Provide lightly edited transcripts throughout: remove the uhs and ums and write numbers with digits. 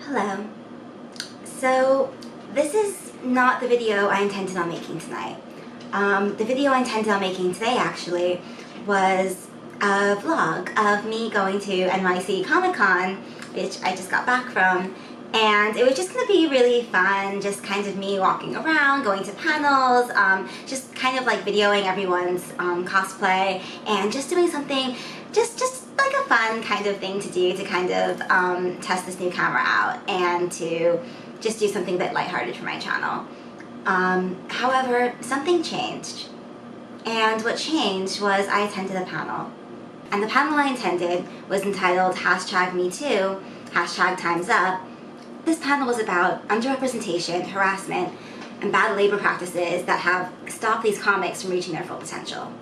Hello. So this is not the video I intended on making tonight. The video I intended on making today actually was a vlog of me going to NYC Comic-Con, which I just got back from, and it was just going to be really fun, just kind of me walking around, going to panels, just kind of like videoing everyone's cosplay and just doing something just like a fun kind of thing to do to kind of test this new camera out and to just do something a bit lighthearted for my channel. However, something changed. And what changed was I attended a panel. And the panel I attended was entitled #METOO, #TIMESUP. This panel was about underrepresentation, harassment, and bad labor practices that have stopped these comics from reaching their full potential.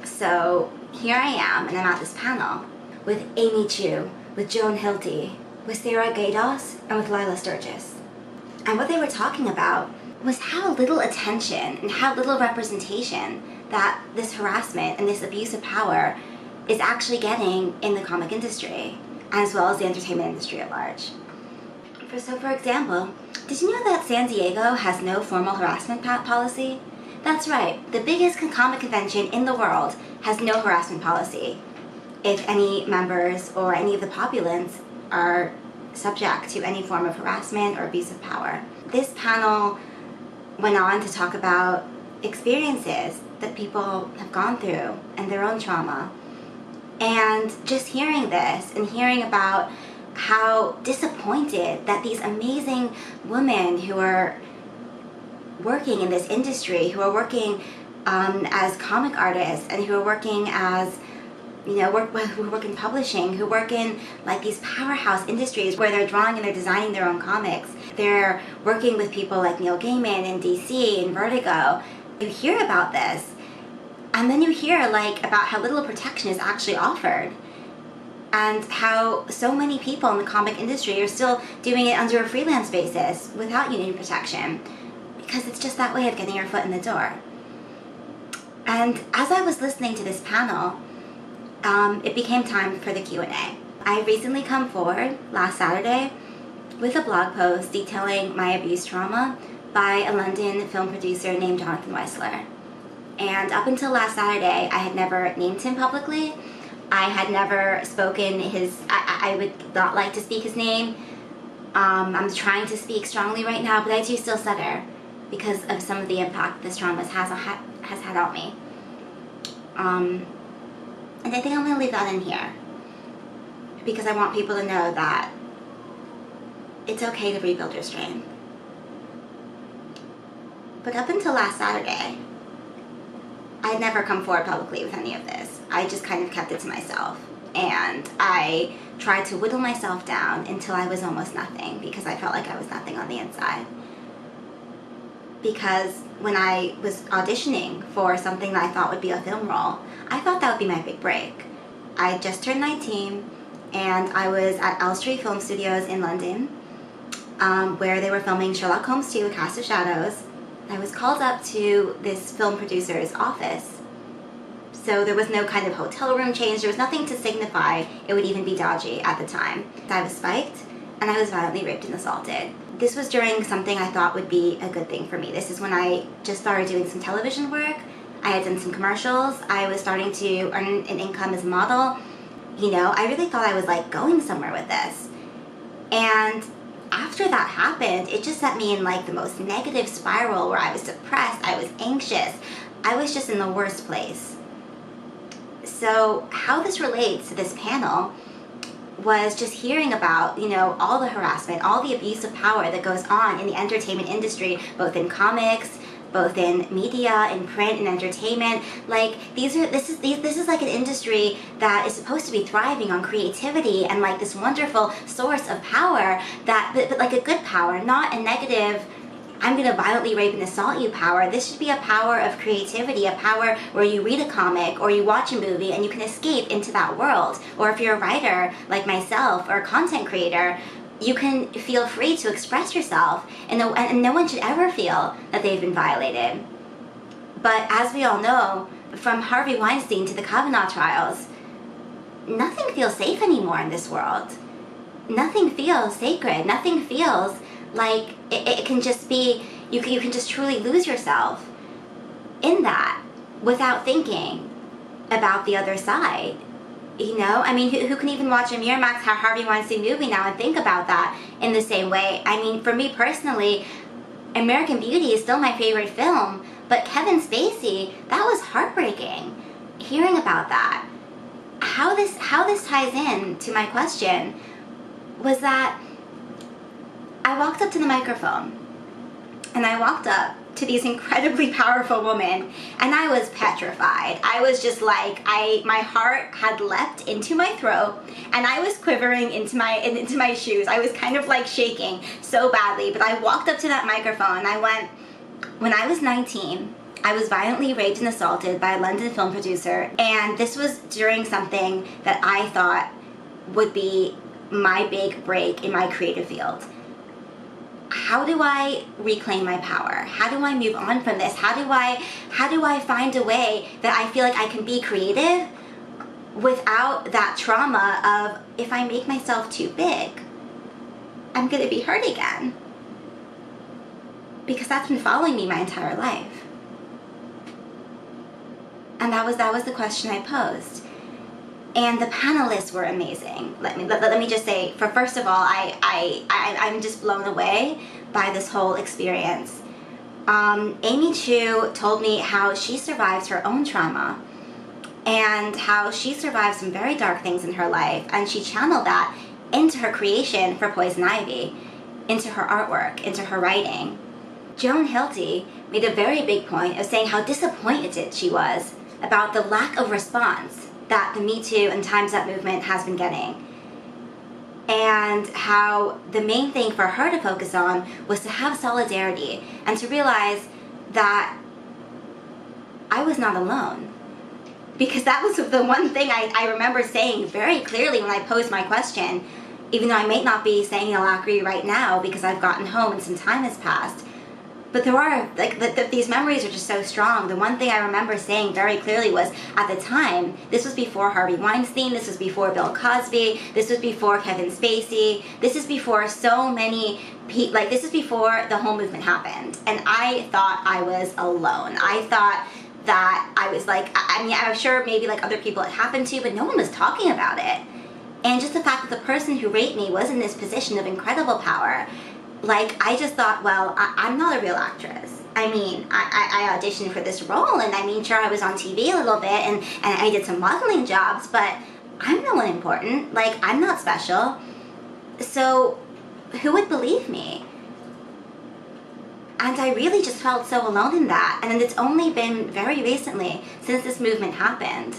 So here I am, and I'm at this panel with Amy Chu, with Joan Hilty, with Sarah Gaydos, and with Lila Sturgis. And what they were talking about was how little attention and how little representation that this harassment and this abuse of power is actually getting in the comic industry, as well as the entertainment industry at large. So for example, did you know that San Diego has no formal harassment policy? That's right, the biggest comic convention in the world has no harassment policy if any members or any of the populace are subject to any form of harassment or abuse of power. This panel went on to talk about experiences that people have gone through and their own trauma. And just hearing this and hearing about how disappointed that these amazing women who are working in this industry, who are working as comic artists and who are working as, who work in publishing, who work in like these powerhouse industries where they're drawing and they're designing their own comics. They're working with people like Neil Gaiman in DC and Vertigo. You hear about this, and then you hear like about how little protection is actually offered, and how so many people in the comic industry are still doing it under a freelance basis without union protection, because it's just that way of getting your foot in the door. And as I was listening to this panel, it became time for the Q&A. I recently come forward last Saturday with a blog post detailing my abuse trauma by a London film producer named Jonathan Weissler. And up until last Saturday, I had never named him publicly. I had never spoken I would not like to speak his name. I'm trying to speak strongly right now, but I do still stutter because of some of the impact this trauma has had on me. And I think I'm going to leave that in here because I want people to know that it's okay to rebuild your strength. But up until last Saturday, I had never come forward publicly with any of this. I just kind of kept it to myself. And I tried to whittle myself down until I was almost nothing, because I felt like I was nothing on the inside. Because when I was auditioning for something that I thought would be a film role, I thought that would be my big break. I had just turned 19, and I was at Elstree Film Studios in London, where they were filming Sherlock Holmes 2, A Cast of Shadows. I was called up to this film producer's office. So there was no kind of hotel room change. There was nothing to signify it would even be dodgy at the time. I was spiked, and I was violently raped and assaulted. This was during something I thought would be a good thing for me. This is when I just started doing some television work. I had done some commercials. I was starting to earn an income as a model. I really thought I was like going somewhere with this. And after that happened, it just set me in like the most negative spiral where I was depressed, I was anxious, I was just in the worst place. So how this relates to this panel was just hearing about, all the harassment, all the abuse of power that goes on in the entertainment industry, both in comics, both in media, in print, and entertainment. Like this is like an industry that is supposed to be thriving on creativity and like this wonderful source of power but like a good power, not a negative, I'm gonna violently rape and assault you power. This should be a power of creativity, a power where you read a comic or you watch a movie and you can escape into that world. Or if you're a writer like myself or a content creator, you can feel free to express yourself, and no one should ever feel that they've been violated. But as we all know, from Harvey Weinstein to the Kavanaugh trials, nothing feels safe anymore in this world. nothing feels sacred. Nothing feels like it can just be, you can just truly lose yourself in that without thinking about the other side. You know, I mean, who can even watch a Miramax Harvey Weinstein movie now and think about that in the same way? I mean, for me personally, American Beauty is still my favorite film, but Kevin Spacey, that was heartbreaking. Hearing about that, how this ties in to my question was that I walked up to the microphone, and I walked up to these incredibly powerful women, and I was petrified. I was just like, my heart had leapt into my throat, and I was quivering into my shoes. I was kind of like shaking so badly, but I walked up to that microphone, and I went, when I was 19, I was violently raped and assaulted by a London film producer, and this was during something that I thought would be my big break in my creative field. How do I reclaim my power? How do I move on from this? How do I find a way that I feel like I can be creative without that trauma of, if I make myself too big, I'm gonna be hurt again? Because that's been following me my entire life. And that was the question I posed. And the panelists were amazing. Let me just say, first of all, I'm just blown away by this whole experience. Amy Chu told me how she survives her own trauma and how she survived some very dark things in her life, and she channeled that into her creation for Poison Ivy, into her artwork, into her writing. Joan Hilty made a very big point of saying how disappointed she was about the lack of response that the METOO and TIMESUP movement has been getting, and how the main thing for her to focus on was to have solidarity and to realize that I was not alone. Because that was the one thing I remember saying very clearly when I posed my question, even though I may not be saying Alacrity right now because I've gotten home and some time has passed. But there are, like, these memories are just so strong. The one thing I remember saying very clearly was, at the time, this was before Harvey Weinstein, this was before Bill Cosby, this was before Kevin Spacey, this is before so many this is before the whole movement happened. And I thought I was alone. I thought that I was like, I mean, I'm sure maybe like other people it happened to, but no one was talking about it. And just the fact that the person who raped me was in this position of incredible power, like, I just thought, well, I'm not a real actress. I mean, I auditioned for this role, and I mean, sure, I was on TV a little bit, and I did some modeling jobs, but I'm no one important. Like, I'm not special. So, who would believe me? And I really just felt so alone in that. And it's only been very recently, since this movement happened,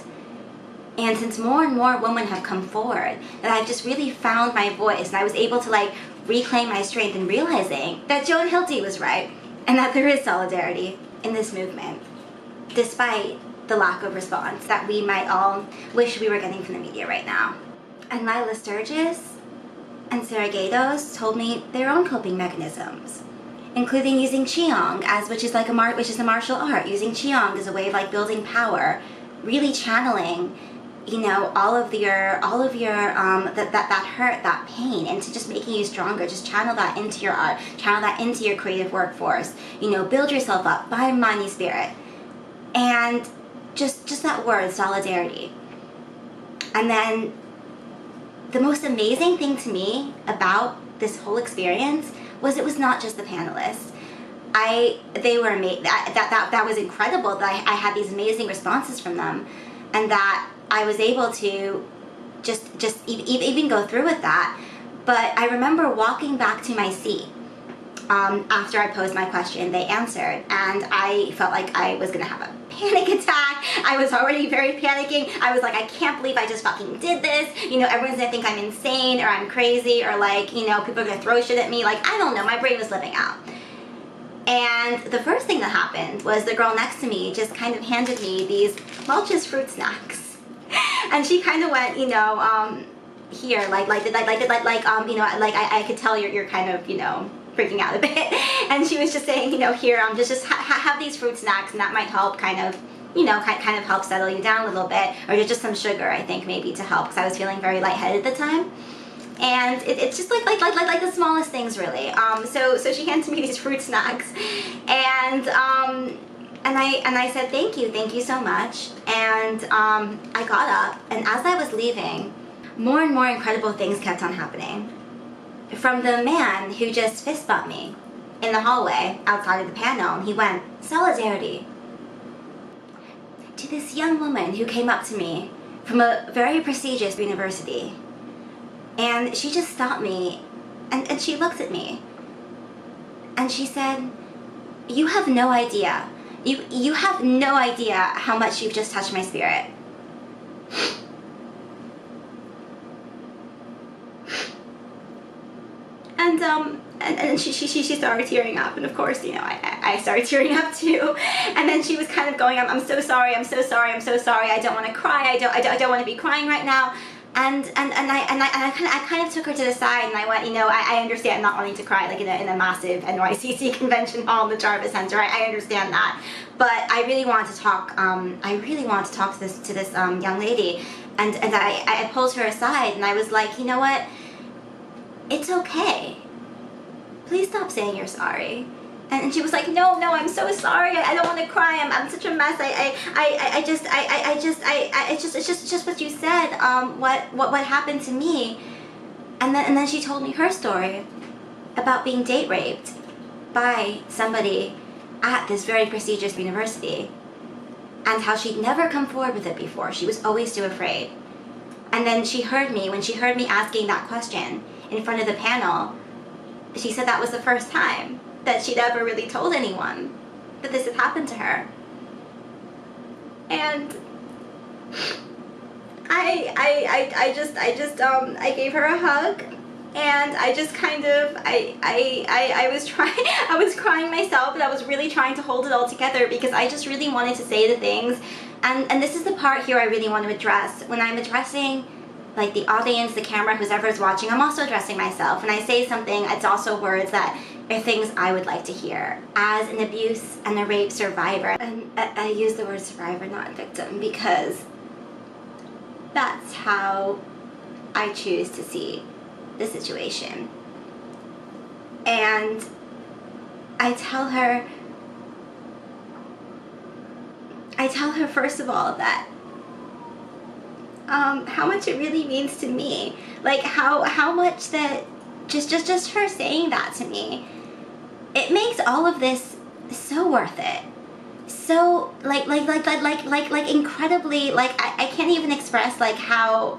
and since more and more women have come forward, that I've just really found my voice, and I was able to, like, reclaim my strength in realizing that Joan Hilty was right, and that there is solidarity in this movement, despite the lack of response that we might all wish we were getting from the media right now. And Lila Sturgis and Sarah Gaydos told me their own coping mechanisms, including using Qigong, which is a martial art, using Qigong as a way of, like, building power, really channeling, you know, all of your that hurt, that pain, into just making you stronger. Just channel that into your art, channel that into your creative workforce. You know, build yourself up, mind, body, spirit, and just that word, solidarity. And then the most amazing thing to me about this whole experience was it was not just the panelists. They were amazing. That was incredible. That I had these amazing responses from them, and that I was able to just even go through with that. But I remember walking back to my seat after I posed my question. They answered, and I felt like I was gonna have a panic attack. I was already very panicking. I was like, I can't believe I just fucking did this. You know, everyone's gonna think I'm insane or I'm crazy, or, like, you know, people are gonna throw shit at me. Like, I don't know, my brain was flipping out. And the first thing that happened was the girl next to me just kind of handed me these Welch's fruit snacks. And she kind of went, you know, here, you know, like I could tell you're kind of, you know, freaking out a bit. And she was just saying, you know, here, just have these fruit snacks, and that might help kind of, you know, kind of help settle you down a little bit, or just some sugar, I think, maybe to help, because I was feeling very lightheaded at the time. And it's just like the smallest things, really. So she hands me these fruit snacks, and I said thank you so much. And I got up, and as I was leaving, more and more incredible things kept on happening. From the man who just fist bumped me in the hallway outside of the panel, and he went, "Solidarity," to this young woman who came up to me from a very prestigious university. And she just stopped me, and she looked at me, and she said, "You have no idea. You have no idea how much you've just touched my spirit." And she started tearing up, and of course, you know, I started tearing up too. And then she was kind of going, I'm so sorry, I'm so sorry, I'm so sorry. I don't want to cry. I don't want to be crying right now. And I kind of took her to the side, and I went, you know, I understand not wanting to cry like in a massive NYCC convention hall in the Jarvis Center. I understand that, but I really want to talk. I really want to talk to this young lady, and I pulled her aside, and I was like, you know what? It's okay. Please stop saying you're sorry. And she was like, no, I'm so sorry. I don't want to cry. I'm such a mess. It's just what you said. What happened to me? And then she told me her story about being date raped by somebody at this very prestigious university, and how she'd never come forward with it before. She was always too afraid. And then when she heard me asking that question in front of the panel, she said that was the first time that she'd ever really told anyone that this had happened to her. And I gave her a hug, and I just kind of, I was crying myself, and I was really trying to hold it all together, because I just really wanted to say the things, and this is the part here I really want to address. When I'm addressing like the audience, the camera, whoever's watching, I'm also addressing myself. When I say something, it's also words that are things I would like to hear as an abuse and a rape survivor. And I use the word survivor, not victim, because that's how I choose to see the situation. And I tell her first of all that how much it really means to me, like how much that just her saying that to me, it makes all of this so worth it, so like incredibly, like I can't even express like how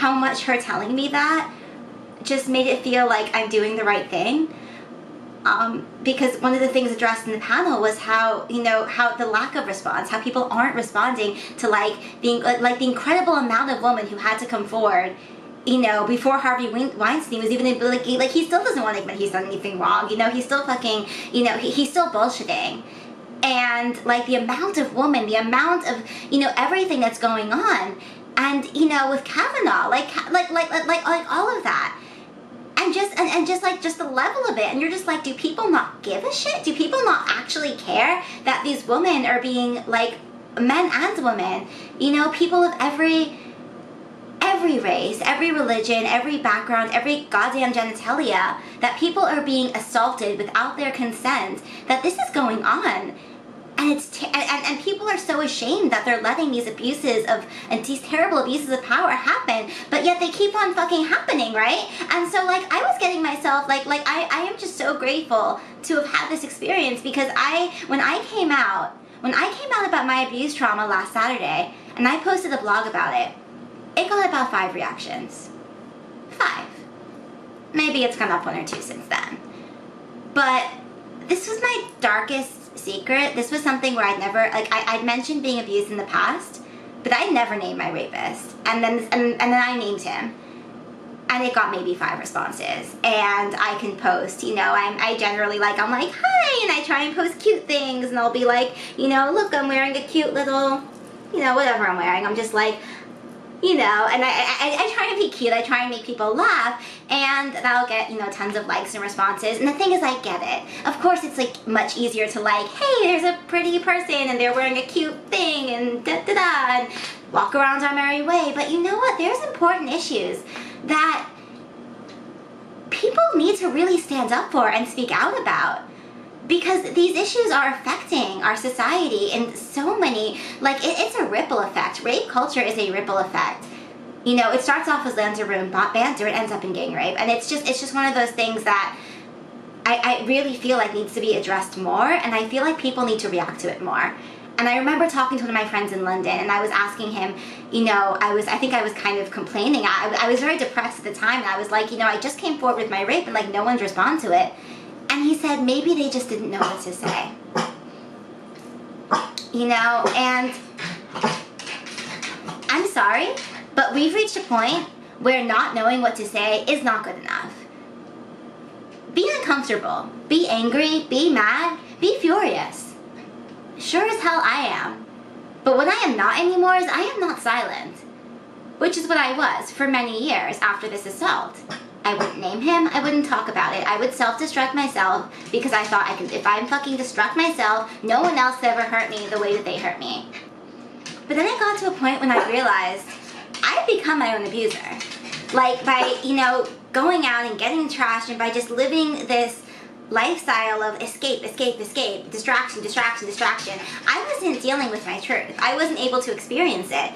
much her telling me that just made it feel like I'm doing the right thing. Because one of the things addressed in the panel was how, you know, how the lack of response, how people aren't responding to like the incredible amount of women who had to come forward, you know, before Harvey Weinstein was even like he still doesn't want to admit he's done anything wrong, you know, he's still fucking, you know, he's still bullshitting. And like the amount of women, the amount of, you know, everything that's going on, and you know, with Kavanaugh, like all of that. And just the level of it, and you're just like, do people not give a shit? Do people not actually care that these women are being, like, men and women, you know, people of every race, every religion, every background, every goddamn genitalia, that people are being assaulted without their consent, that this is going on. And and people are so ashamed that they're letting these abuses and these terrible abuses of power happen, but yet they keep on fucking happening, right? And so like I was getting myself like I am just so grateful to have had this experience, because when I came out about my abuse trauma last Saturday, and I posted a blog about it, it got about 5 reactions. 5. Maybe it's come up 1 or 2 since then. But this was my darkest secret. This was something where I'd never, like, I'd mentioned being abused in the past, but I'd never named my rapist. And then I named him, and it got maybe 5 responses. And I can post, you know, I generally like, I'm like, hi, and I try and post cute things, and I'll be like, you know, look, I'm wearing a cute little, you know, whatever I'm wearing. I'm just like, you know, and I try to be cute, I try and make people laugh, and that'll get, you know, tons of likes and responses. And the thing is, I get it. Of course, it's like much easier to like, hey, there's a pretty person and they're wearing a cute thing and da-da-da, and walk around our merry way. But you know what? There's important issues that people need to really stand up for and speak out about. Because these issues are affecting our society in so many, like, it's a ripple effect. Rape culture is a ripple effect. You know, it starts off as banter, it ends up in gang rape. And it's just one of those things that I really feel like needs to be addressed more, and I feel like people need to react to it more. And I remember talking to one of my friends in London, and I was asking him, you know, I think I was kind of complaining. I was very depressed at the time, and I was like, you know, I just came forward with my rape, and like no one's responded to it. And he said maybe they just didn't know what to say. You know, and I'm sorry, but we've reached a point where not knowing what to say is not good enough. Be uncomfortable, be angry, be mad, be furious. Sure as hell I am. But what I am not anymore is I am not silent. Which is what I was for many years after this assault. I wouldn't name him, I wouldn't talk about it. I would self-destruct myself because I thought if I fucking destruct myself, no one else could ever hurt me the way that they hurt me. But then I got to a point when I realized I've become my own abuser. Like by, you know, going out and getting trashed and by just living this lifestyle of escape, distraction. I wasn't dealing with my truth. I wasn't able to experience it.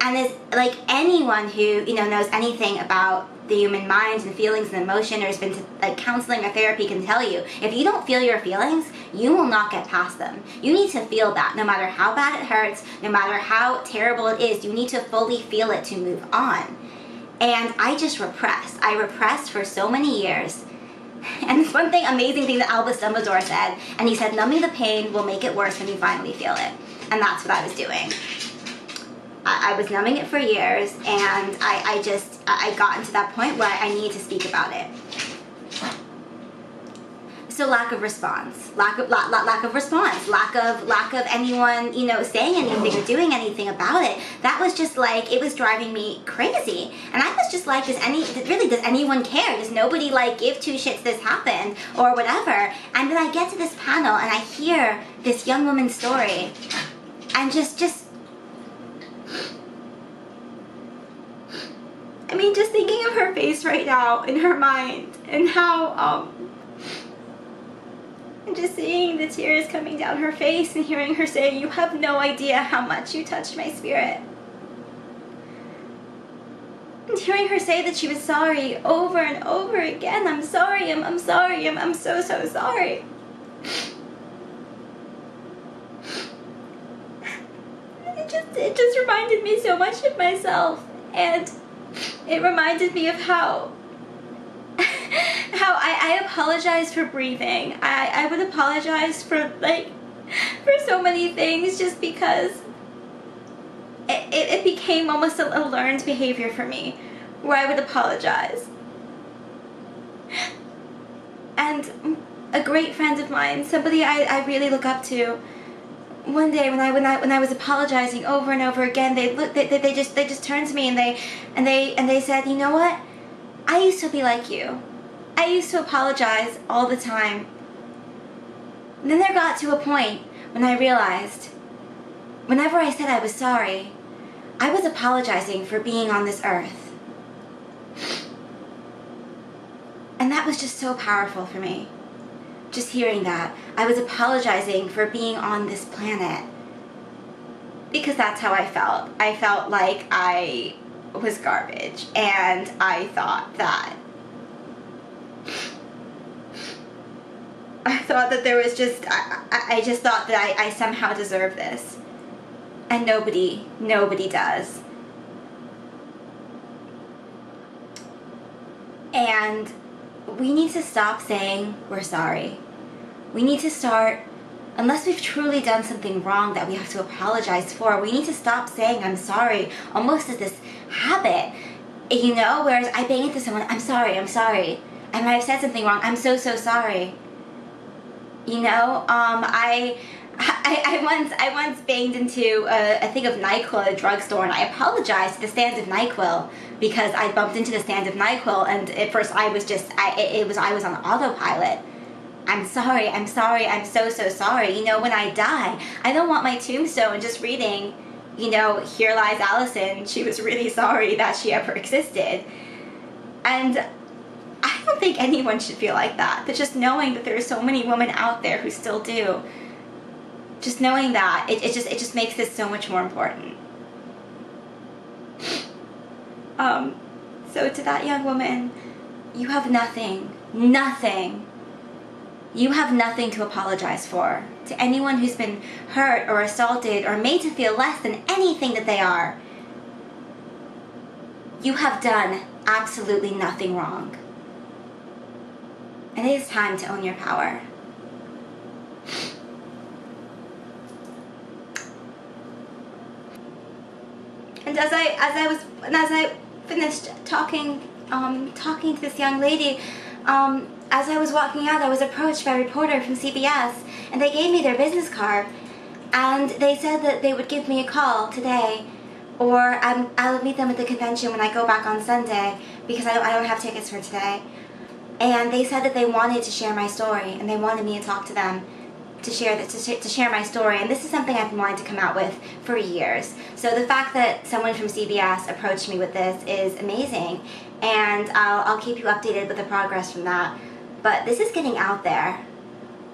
And as like anyone who, you know, knows anything about the human mind and feelings and emotion or has been to like counseling or therapy can tell you, if you don't feel your feelings, you will not get past them. You need to feel that no matter how bad it hurts, no matter how terrible it is, you need to fully feel it to move on. And I just repressed. I repressed for so many years. And this one thing, amazing thing that Albus Dumbledore said, and he said, numbing the pain will make it worse when you finally feel it. And that's what I was doing. I was numbing it for years, and I got into that point where I needed to speak about it. So lack of response, lack of response, lack of anyone, you know, saying anything or doing anything about it. That was just like, it was driving me crazy. And I was just like, does anyone care? Does nobody like give two shits this happened or whatever? And then I get to this panel and I hear this young woman's story, and just I mean, just thinking of her face right now in her mind and how, and just seeing the tears coming down her face and hearing her say, you have no idea how much you touched my spirit. And hearing her say that she was sorry over and over again. I'm sorry, I'm sorry, I'm so sorry. It just reminded me so much of myself, and it reminded me of how I apologized for breathing. I would apologize for so many things just because it became almost a learned behavior for me, where I would apologize. And a great friend of mine, somebody I really look up to, one day when I was apologizing over and over again, they just turned to me and they said, you know what? I used to be like you. I used to apologize all the time. And then there got to a point when I realized, whenever I said I was sorry, I was apologizing for being on this earth. And that was just so powerful for me. Just hearing that, I was apologizing for being on this planet. Because that's how I felt. I felt like I was garbage, and I thought that there was just, I just thought that I somehow deserved this. And nobody does. And we need to stop saying we're sorry. We need to start, unless we've truly done something wrong that we have to apologize for, we need to stop saying I'm sorry, almost as this habit, you know, whereas I bang into someone, I'm sorry, I might have said something wrong, I'm so sorry. You know, I once banged into a thing of NyQuil at a drugstore, and I apologized to the stand of NyQuil because I bumped into the stand of NyQuil, and at first I was on autopilot. I'm sorry, I'm so sorry. You know, when I die, I don't want my tombstone just reading, you know, here lies Allison, she was really sorry that she ever existed. And I don't think anyone should feel like that. But just knowing that there are so many women out there who still do, just knowing that, it just makes this so much more important. So to that young woman, you have nothing. You have nothing to apologize for. To anyone who's been hurt or assaulted or made to feel less than anything that they are, you have done absolutely nothing wrong. And it is time to own your power. And as I finished talking to this young lady, as I was walking out, I was approached by a reporter from CBS, and they gave me their business card, and they said that they would give me a call today, or I'll meet them at the convention when I go back on Sunday, because I don't have tickets for today. And they said that they wanted to share my story, and they wanted me to talk to them to share my story. And this is something I've been wanting to come out with for years. So the fact that someone from CBS approached me with this is amazing, and I'll keep you updated with the progress from that. But this is getting out there.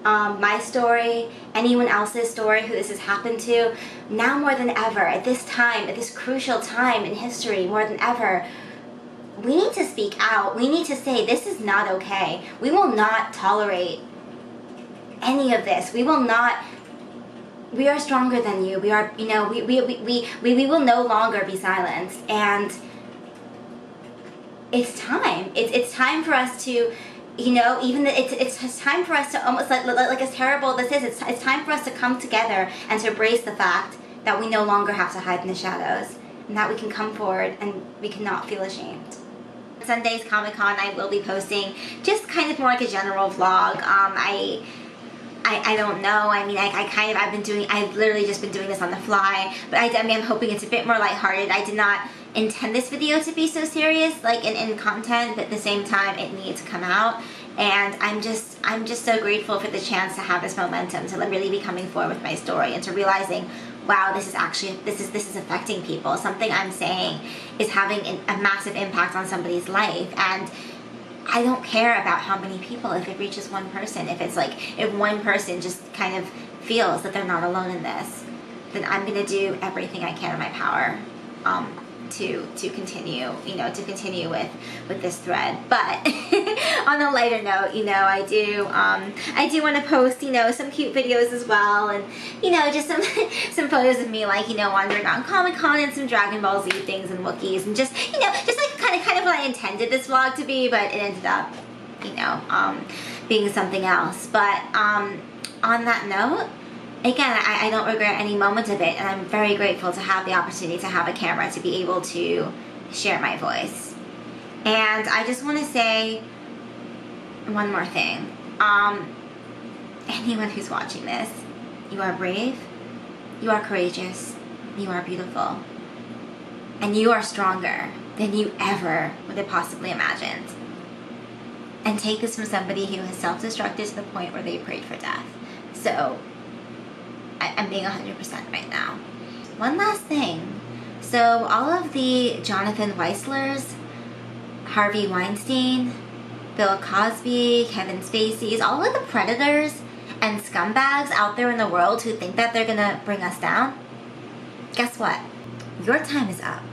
My story, anyone else's story who this has happened to, now more than ever, at this time, at this crucial time in history, more than ever, we need to speak out. We need to say, this is not okay. We will not tolerate any of this. We will not. We are stronger than you. We are, we will no longer be silenced. And it's time. It's time for us to, it's time for us to, almost like as terrible as this is, it's time for us to come together and to embrace the fact that we no longer have to hide in the shadows, and that we can come forward and we cannot feel ashamed. Sunday's Comic-Con, I will be posting just kind of more like a general vlog. I don't know. I mean, I've literally just been doing this on the fly, but I'm hoping it's a bit more lighthearted. I did not intend this video to be so serious, like in content, but at the same time, it needed to come out. And I'm just so grateful for the chance to have this momentum, to really be coming forward with my story, and to realizing, wow, this is affecting people. Something I'm saying is having a massive impact on somebody's life. And I don't care about how many people, if it reaches one person, if one person just kind of feels that they're not alone in this, then I'm going to do everything I can in my power to continue with this thread. But on a lighter note, I do want to post, some cute videos as well, and just some photos of me, wandering on Comic-Con, and some Dragon Ball Z things and Wookiees, and just like kind of what I intended this vlog to be, but it ended up being something else. But on that note, again, I don't regret any moment of it, and I'm very grateful to have the opportunity to have a camera to be able to share my voice. And I just want to say one more thing. Anyone who's watching this, you are brave, you are courageous, you are beautiful, and you are stronger than you ever would have possibly imagined. And take this from somebody who has self-destructed to the point where they prayed for death. So I'm being 100% right now. One last thing. So all of the Jonathan Weislers, Harvey Weinstein, Bill Cosby, Kevin Spacey's, all of the predators and scumbags out there in the world who think that they're gonna bring us down, guess what? Your time is up.